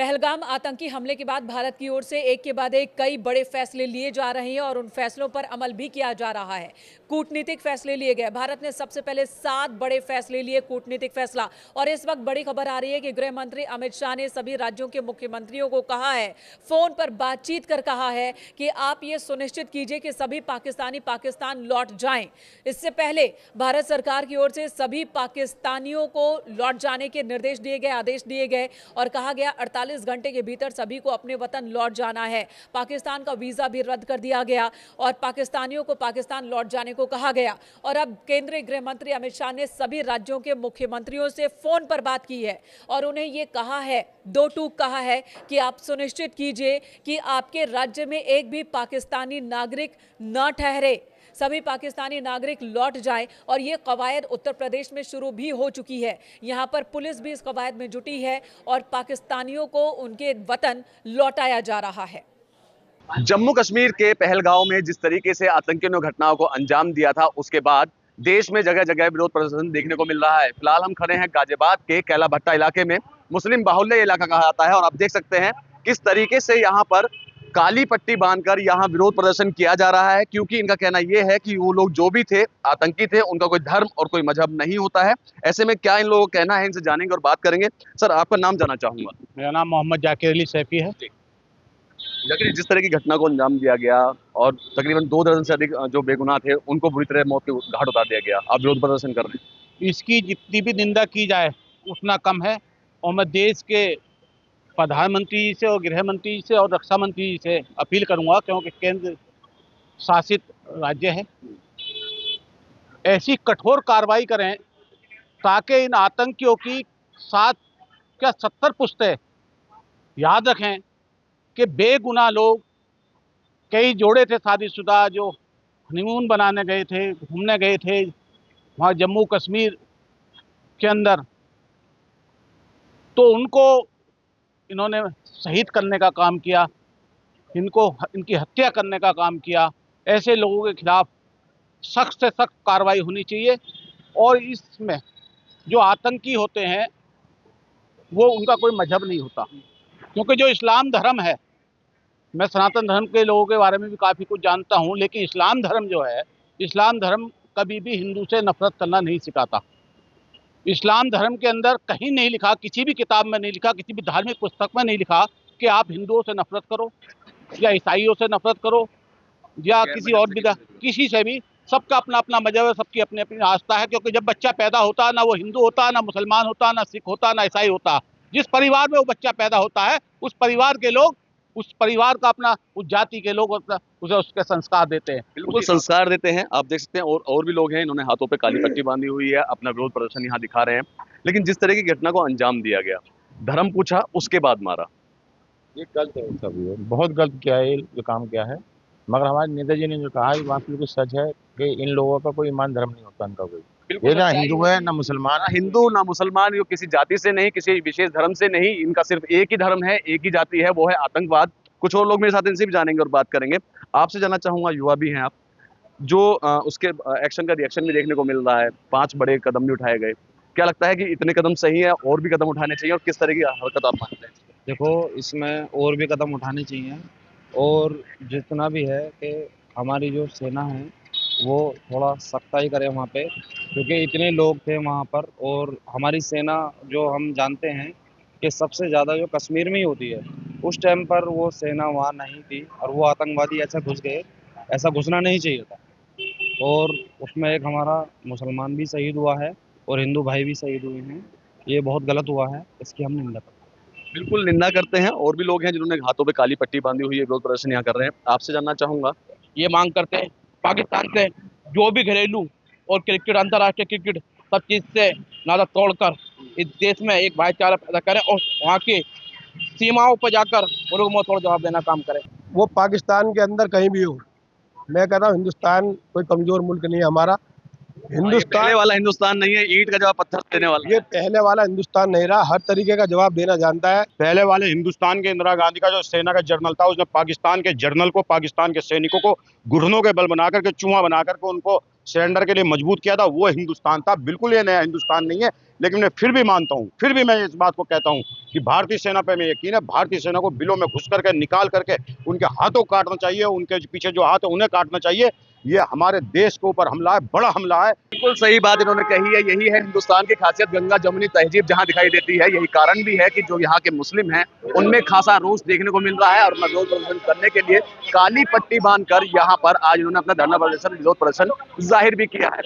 पहलगाम आतंकी हमले के बाद भारत की ओर से एक के बाद एक कई बड़े फैसले लिए जा रहे हैं और उन फैसलों पर अमल भी किया जा रहा है। कूटनीतिक फैसले लिए गए। भारत ने सबसे पहले 7 बड़े फैसले लिए, कूटनीतिक फैसला। और इस वक्त बड़ी खबर आ रही है कि गृह मंत्री अमित शाह ने सभी राज्यों के मुख्यमंत्रियों को कहा है, फोन पर बातचीत कर कहा है कि आप ये सुनिश्चित कीजिए कि सभी पाकिस्तानी पाकिस्तान लौट जाएं। इससे पहले भारत सरकार की ओर से सभी पाकिस्तानियों को लौट जाने के निर्देश दिए गए, आदेश दिए गए और कहा गया 48 घंटे के भीतर सभी को अपने वतन लौट जाना है। पाकिस्तान का वीजा भी रद्द कर दिया गया और पाकिस्तानियों को पाकिस्तान लौट जाने को कहा गया। और अब केंद्रीय गृह मंत्री अमित शाह ने सभी राज्यों के मुख्यमंत्रियों से फोन पर बात की है और उन्हें यह कहा है, 2 टूक कहा है कि आप सुनिश्चित कीजिए कि आपके राज्य में एक भी पाकिस्तानी नागरिक न ठहरे, सभी पाकिस्तानी नागरिक लौट जाएं। और ये कवायद उत्तर प्रदेश में शुरू भी हो चुकी है। यहां पर पुलिस भी इस कवायद में जुटी है और पाकिस्तानियों को उनके वतन लौटाया जा रहा है। जम्मू कश्मीर के पहलगांव में जिस तरीके से आतंकियों ने घटनाओं को अंजाम दिया था, उसके बाद देश में जगह जगह विरोध प्रदर्शन देखने को मिल रहा है। फिलहाल हम खड़े हैं गाजियाबाद के कैला भट्टा इलाके में। मुस्लिम बाहुल्य इलाका कहा जाता है और आप देख सकते हैं किस तरीके से यहाँ पर काली पट्टी बांधकर यहाँ विरोध प्रदर्शन किया जा रहा है, क्योंकि इनका कहना यह है कि वो लोग जो भी थे, आतंकी थे, उनका कोई धर्म और कोई मजहब नहीं होता है। ऐसे में क्या इन लोगों का कहना है, इनसे जानेंगे और बात करेंगे। सर, आपका नाम जानना चाहूंगा। मेरा नाम मोहम्मद जाकिर अली सैफी है। लेकिन जिस तरह की घटना को अंजाम दिया गया और तकरीबन 2 दर्जन से अधिक जो बेगुनाह थे उनको बुरी तरह मौत के घाट उतार दिया गया, आप विरोध प्रदर्शन कर रहे हैं। इसकी जितनी भी निंदा की जाए उतना कम है। और मैं देश के प्रधानमंत्री से और गृह मंत्री से और रक्षा मंत्री से अपील करूंगा, क्योंकि केंद्र शासित राज्य है, ऐसी कठोर कार्रवाई करें ताकि इन आतंकियों की 7 या 70 पुश्तें याद रखें कि बेगुनाह लोग, कई जोड़े थे शादीशुदा जो हनीमून बनाने गए थे, घूमने गए थे वहाँ जम्मू कश्मीर के अंदर, तो उनको इन्होंने शहीद करने का काम किया, इनकी हत्या करने का काम किया। ऐसे लोगों के खिलाफ सख्त से सख्त कार्रवाई होनी चाहिए। और इसमें जो आतंकी होते हैं वो उनका कोई मजहब नहीं होता, क्योंकि जो इस्लाम धर्म है, मैं सनातन धर्म के लोगों के बारे में भी काफ़ी कुछ जानता हूँ, लेकिन इस्लाम धर्म जो है, इस्लाम धर्म कभी भी हिंदू से नफरत करना नहीं सिखाता। इस्लाम धर्म के अंदर कहीं नहीं लिखा, किसी भी किताब में नहीं लिखा, किसी भी धार्मिक पुस्तक में नहीं लिखा कि आप हिंदुओं से नफरत करो या ईसाइयों से नफरत करो या किसी और भी, किसी से भी। सबका अपना अपना मजहब है, सबकी अपनी अपनी आस्था है। क्योंकि जब बच्चा पैदा होता है, ना वो हिंदू होता है, ना मुसलमान होता है, ना सिख होता है, ना ईसाई होता है, जिस परिवार में वो बच्चा पैदा होता है उस परिवार के लोग, उस परिवार का अपना, उस जाति के लोग उसे उसके संस्कार देते हैं। बिल्कुल संस्कार देते हैं। आप देख सकते हैं और भी लोग हैं, इन्होंने हाथों पे काली पट्टी बांधी हुई है, अपना विरोध प्रदर्शन यहाँ दिखा रहे हैं। लेकिन जिस तरह की घटना को अंजाम दिया गया, धर्म पूछा उसके बाद मारा, ये गलत है। सभी बहुत गलत किया है, ये जो काम किया है। मगर हमारे नेताजी ने जो कहा है बात बिल्कुल सच है कि इन लोगों का कोई ईमान धर्म नहीं होता, इनका कोई, ये ना हिंदू है ना मुसलमान, हिंदू ना मुसलमान, ये किसी जाति से नहीं, किसी विशेष धर्म से नहीं, इनका सिर्फ एक ही धर्म है, एक ही जाति है, वो है आतंकवाद। कुछ और लोग मेरे साथ, इनसे भी जानेंगे और बात करेंगे। आपसे जानना चाहूंगा, युवा भी हैं आप, जो उसके एक्शन का रिएक्शन भी देखने को मिल रहा है, 5 बड़े कदम भी उठाए गए, क्या लगता है कि इतने कदम सही है, और भी कदम उठाने चाहिए, और किस तरह की हरकत आप मानते हैं? देखो, इसमें और भी कदम उठाने चाहिए और जितना भी है कि हमारी जो सेना है वो थोड़ा सख्ताई करे वहाँ पे, क्योंकि इतने लोग थे वहाँ पर। और हमारी सेना जो हम जानते हैं कि सबसे ज़्यादा जो कश्मीर में ही होती है, उस टाइम पर वो सेना वहाँ नहीं थी और वो आतंकवादी ऐसा घुस गए, ऐसा घुसना नहीं चाहिए था। और उसमें एक हमारा मुसलमान भी शहीद हुआ है और हिंदू भाई भी शहीद हुए हैं, ये बहुत गलत हुआ है, इसकी हम निंदा करते हैं। बिल्कुल निंदा करते हैं। और भी लोग हैं जिन्होंने हाथों पे काली पट्टी बांधी हुई है, विरोध प्रदर्शन यहाँ कर रहे हैं। आपसे जानना चाहूंगा, ये मांग करते हैं पाकिस्तान से जो भी घरेलू और क्रिकेट, अंतर्राष्ट्रीय क्रिकेट, सब चीज़ से नाता तोड़कर इस देश में एक भाईचारा पैदा करें और वहाँ की सीमाओं पर जाकर मुल्क मुंह तोड़ जवाब देना काम करें। वो पाकिस्तान के अंदर कहीं भी हो, मैं कहता हूँ हिंदुस्तान कोई कमजोर मुल्क नहीं है हमारा। हिंदुस्तान पहले वाला हिंदुस्तान नहीं है, ईंट का जवाब पत्थर देने वाला। ये पहले वाला हिंदुस्तान नहीं रहा, हर तरीके का जवाब देना जानता है। पहले वाले हिंदुस्तान के इंदिरा गांधी का जो सेना का जनरल था, उसने पाकिस्तान के जनरल को, पाकिस्तान के सैनिकों को घुटनों के बल बना करके, चूहा बना करके उनको सरेंडर के लिए मजबूत किया था। वो हिंदुस्तान था, बिल्कुल ये नया हिंदुस्तान नहीं है। लेकिन मैं फिर भी मानता हूँ, फिर भी मैं इस बात को कहता हूँ कि भारतीय सेना पे मैं यकीन है। भारतीय सेना को बिलों में घुस करके निकाल करके उनके हाथों काटना चाहिए, उनके पीछे जो हाथ है उन्हें काटना चाहिए। ये हमारे देश के ऊपर हमला है, बड़ा हमला है। बिल्कुल सही बात इन्होंने कही है। यही है हिंदुस्तान की खासियत, गंगा जमुनी तहजीब जहां दिखाई देती है। यही कारण भी है कि जो यहाँ के मुस्लिम हैं उनमें खासा रोष देखने को मिल रहा है और अपना विरोध प्रदर्शन करने के लिए काली पट्टी बांधकर यहाँ पर आज इन्होंने अपना धरना प्रदर्शन, विरोध प्रदर्शन जाहिर भी किया है।